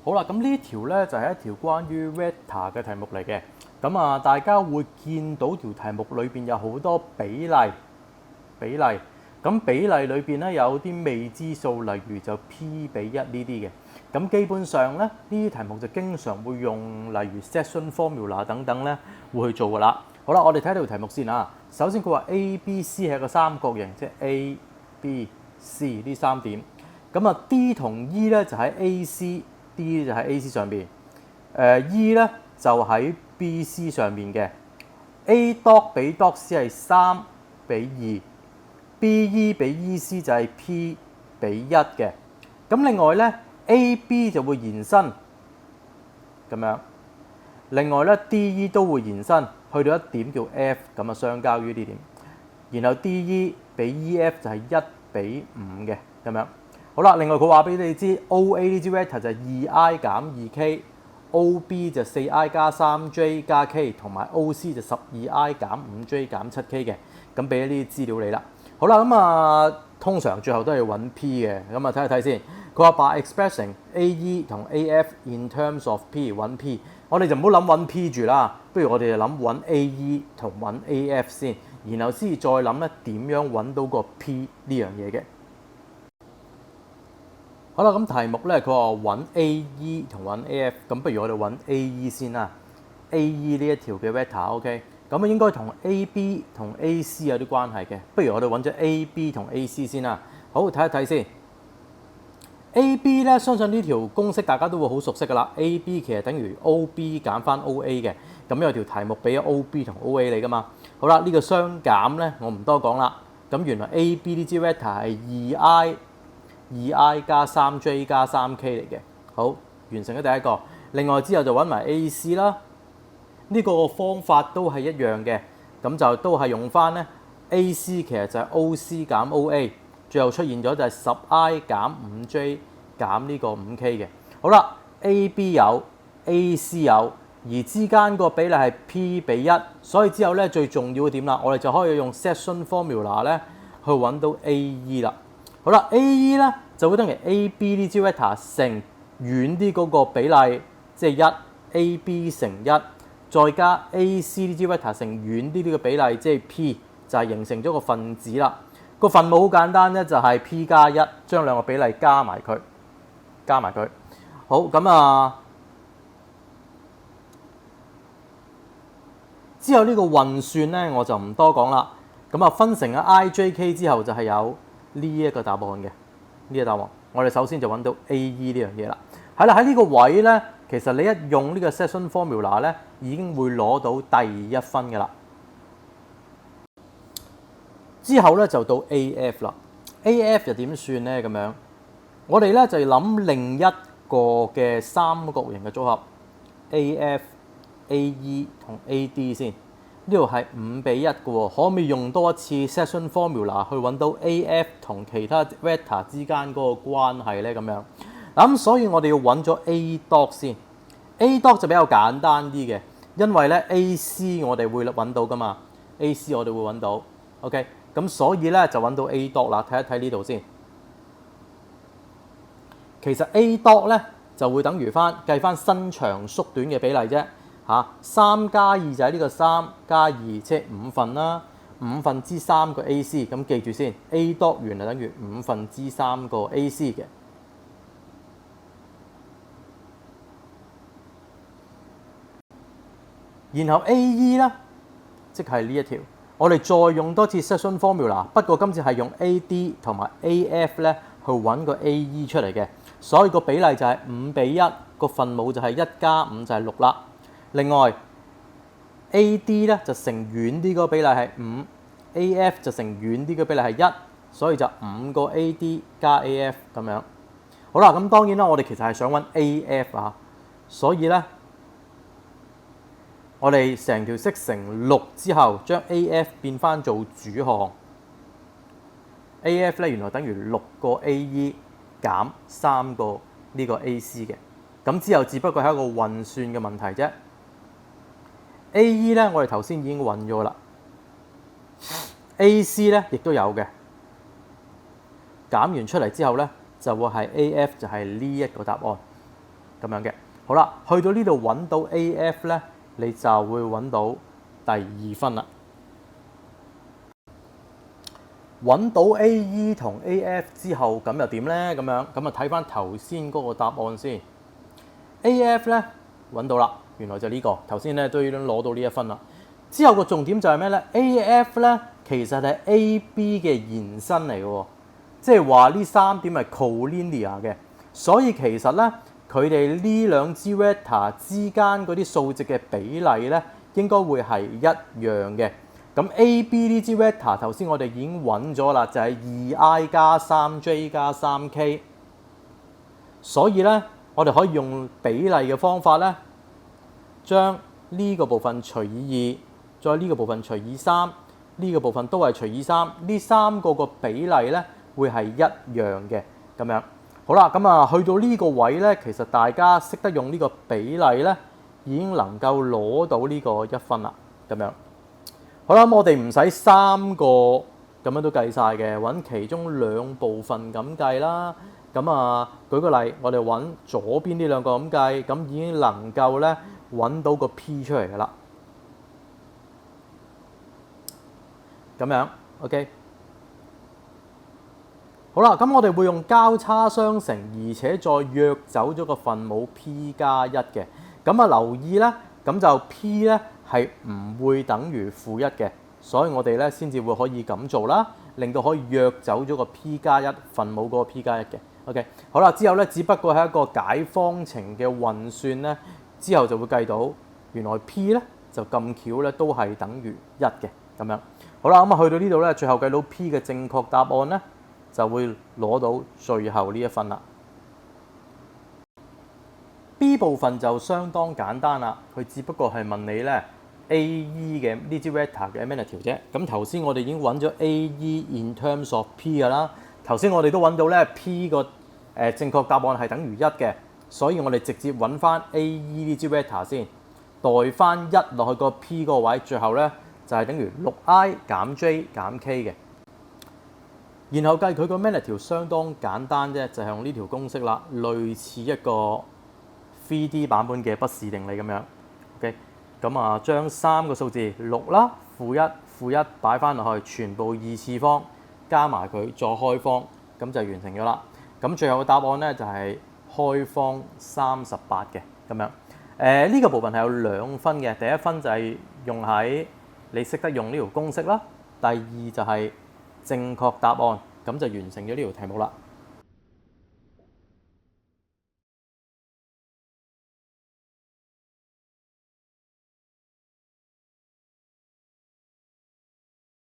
好啦，咁呢條咧就係一條關於 vector 嘅題目嚟嘅。咁啊，大家會見到條題目裏邊有好多比例。咁比例裏邊咧有啲未知數，例如就 P/1呢啲嘅。咁基本上咧，呢啲題目就經常會用例如 section formula 等等咧會去做噶啦。好啦，我哋睇條題目先啊。首先佢話 A、B、C 係個三角形，即係 A、B、C 呢三點。咁啊 D 同 E 咧就喺 AC。D 就喺 AC 上邊，E 咧就喺 BC 上面嘅。A dot 比 dot C 係3比2，BE 比 EC 就係 P 比1嘅。咁另外咧 AB 就會延伸咁樣，另外咧 DE 都會延伸去到一點叫 F， 咁啊相交於呢點，然後 DE 比 EF 就係1比5嘅咁樣。好啦，另外佢話俾你知 OA 呢支 vector 就係 2i 減 2k，OB 就 4i 加 3j 加 k， 同埋 OC 就 12i 減 5j 減 7k 嘅。咁俾咗呢啲資料你啦。好啦，咁啊通常最後都係揾 P 嘅。咁啊睇一睇先。佢話 by expressing AE 同 AF in terms of P 揾 P， 我哋就唔好諗揾 P 住啦，不如我哋就諗揾 AE 同揾 AF 先，然後先再諗咧點樣揾到個 P 呢樣嘢嘅。好啦，咁題目咧，佢話揾 AE 同揾 AF， 咁不如我哋揾 AE 先啦。AE 呢一條嘅 vector，OK， 咁啊應該同 AB 同 AC 有啲關係嘅，不如我哋揾咗 AB 同 AC 先啦。好，睇一睇先。AB 咧，相信呢條公式大家都會好熟悉噶啦。AB 其實等於 OB 減翻 OA 嘅，咁有條題目俾咗 OB 同 OA 你噶嘛。好啦，呢個相減咧，我唔多講啦。咁原來 AB 呢支 vector 係 2i 加 3j 加 3k 嚟嘅。好，完成咗第一個。另外之後就揾埋 AC 啦。呢個方法都係一樣嘅，咁就都係用翻咧 AC 其實就係 OC 減 OA， 最後出現咗就係 10i 減 5j 減呢個 5k 嘅。好啦 ，AB 有 AC 有，而之間個比例係 P 比1，所以之後咧最重要嘅點啦，我哋就可以用 section formula 咧去揾到 AE 啦。好啦 ，AE 咧就會等於 AB 呢支 vector 乘遠啲嗰個比例，即係1，AB 乘1，再加 AC 呢支 vector 乘遠啲呢個比例，即係 P， 就係形成咗個分子啦。個分母好簡單咧，就係 P 加1，將兩個比例加埋佢。好，咁啊，之後呢個運算咧我就唔多講啦。咁啊，分成咗 IJK 之後就係有呢一個答案嘅，呢個答案。我哋首先就揾到 AE 呢樣嘢啦。係啦，喺呢個位咧，其實你一用呢個 section formula 咧，已經會攞到第1分嘅啦。之後咧就到 AF 啦。AF 又點算咧？咁樣，我哋咧就要諗另一個嘅三角形嘅組合 AF、AE 同 AD 先。呢度係5比1嘅喎，可唔可以用多一次 section formula 去揾到 AF 同其他 vector 之間嗰個關係咧？咁樣咁，所以我哋要揾咗 A dot 先。A dot 就比較簡單啲嘅，因為咧 AC 我哋會揾到噶嘛 ，AC 我哋會揾到 ，OK， 咁所以咧就揾到 A dot 啦。睇一睇呢度先。其實 A dot 咧就會等於計翻伸長縮短嘅比例啫。3加2就係呢個3加2，即係5份啦，5分之3個 AC， 咁記住先 ，A dot 原來等於5分之3個 AC 嘅。然後 AE 咧，即係呢一條，我哋再用多次 section formula， 不過今次係用 AD 同埋 AF 咧去揾個 AE 出嚟嘅，所以個比例就係5比1，個分母就係1加5就係6啦。另外 AD 咧就乘遠啲個比例係5，AF 就乘遠啲個比例係1，所以就5個 AD 加 AF 咁樣。好啦，咁當然啦，我哋其實係想揾 AF 啊，所以咧我哋成條式乘6之後，將 AF 變翻做主項。AF 咧原來等於6個 AE 減3個呢個 AC 嘅，咁之後只不過係一個運算嘅問題啫。AE 咧，我哋頭先已經揾咗啦。AC 咧，亦都有嘅。減完出嚟之後咧，就會係 AF 就係呢一個答案。咁樣嘅。好啦，去到呢度揾到 AF 咧，你就會揾到第2分啦。揾到 AE 同 AF 之後，咁又點咧？咁樣咁啊睇翻頭先嗰個答案先。AF 咧揾到啦，原來就呢個頭先咧都已經攞到呢1分啦。之後個重點就係咩咧 ？AF 咧其實係 AB 嘅延伸嚟嘅喎，即係話呢3點係 collinear 嘅，所以其實咧佢哋呢兩支 vector 之間嗰啲數值嘅比例咧應該會係一樣嘅。咁 A、B 呢支 vector 頭先我哋已經揾咗啦，就係 2i 加 3j 加 3k， 所以咧我哋可以用比例嘅方法咧，將呢個部分除以2，再呢個部分除以3，呢個部分都係除以3，呢3個個比例咧會係一樣嘅咁樣。好啦，咁啊去到呢個位咧，其實大家識得用呢個比例咧，已經能夠攞到呢個1分啦咁樣。好啦，咁我哋唔使3個咁樣都計晒嘅，揾其中2部分咁計啦。咁啊，舉個例，我哋揾左邊呢2個咁計，咁已經能夠咧揾到個 P 出嚟㗎啦。咁樣 ，OK。好啦，咁我哋會用交叉相乘，而且再約走咗個分母 P 加1嘅。咁啊，留意咧，咁就 P 咧係唔會等於負1嘅，所以我哋咧先至會可以咁做啦，令到可以約走咗個 P 加1分母嗰個 P 加1嘅。OK， 好啦，之後咧只不過係一個解方程嘅運算咧，之後就會計到原來 P 咧就咁巧咧都係等於1嘅咁樣。好啦，咁啊去到呢度咧，最後計到 P 嘅正確答案咧，就會攞到最後呢1分啦。B 部分就相當簡單啦，佢只不過係問你咧 AE 嘅呢支 vector 嘅 magnitude 啫。咁頭先我哋已經揾咗 AE in terms of P 㗎啦。頭先我哋都揾到咧 P 個正確答案係等於1嘅，所以我哋直接揾翻 AE 呢支 vector 先，代翻1落去個 P 嗰個位，最後咧就係等於6i 減 j 減 k 嘅。然後計佢個 magnitude 相當簡單啫，就係用呢條公式啦，類似一個 3D 版本嘅不試定理咁樣。OK， 咁啊將3個數字6啦、-1擺翻落去，全部2次方加埋佢，再開方，咁就完成咗啦。咁最後嘅答案咧就係開方38嘅咁樣。呢個部分係有2分嘅，第1分就係用喺你識得用呢條公式啦，第2就係正確答案，咁就完成咗呢條題目啦。